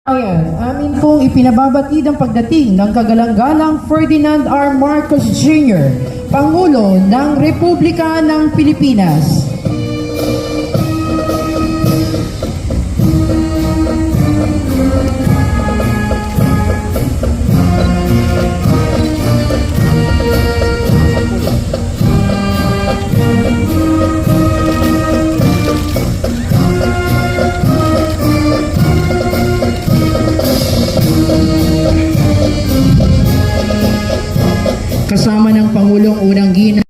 Ayan, amin pong ipinababatid ang pagdating ng kagalang-galang Ferdinand R. Marcos Jr., Pangulo ng Republika ng Pilipinas. Kasama ng Pangulong Unang Ginang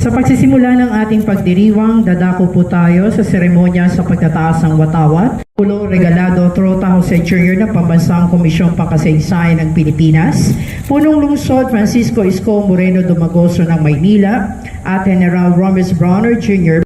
Sa pagsisimula ng ating pagdiriwang, dadako po tayo sa seremonya sa pagtataas ng watawat. Pangulo Regalado Trota Jose Jr. ng Pambansang Komisyong Pangkasaysayan ng Pilipinas, Punong Lungsod Francisco Isko Moreno Dumagoso ng Maynila, at General Romes Browner Jr.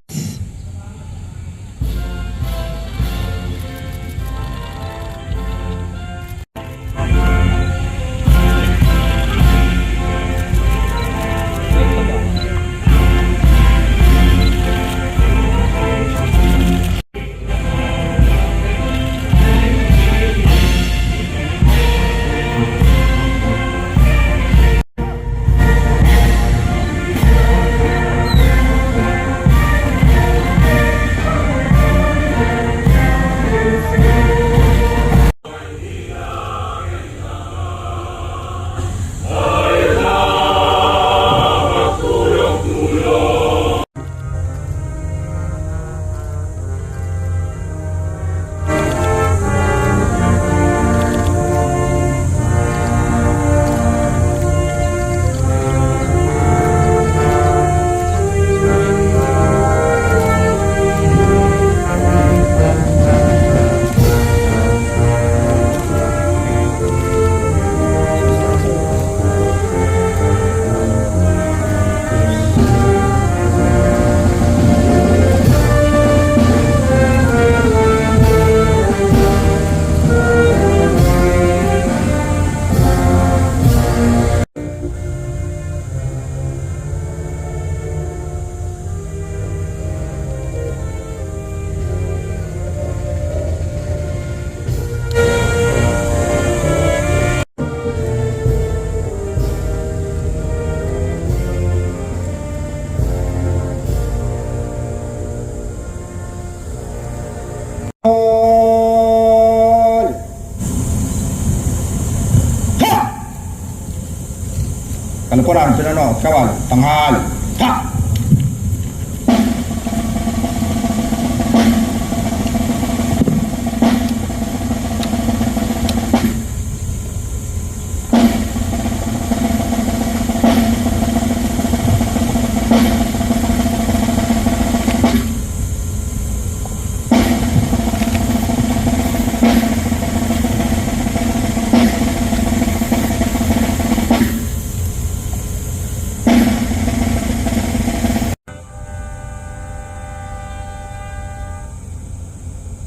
Kalukuran, sinano, kawal, tanghal, ha!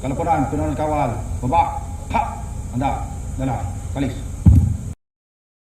Kalukuran, sinano, kawal, baba, ha! Handa, dala, kalis.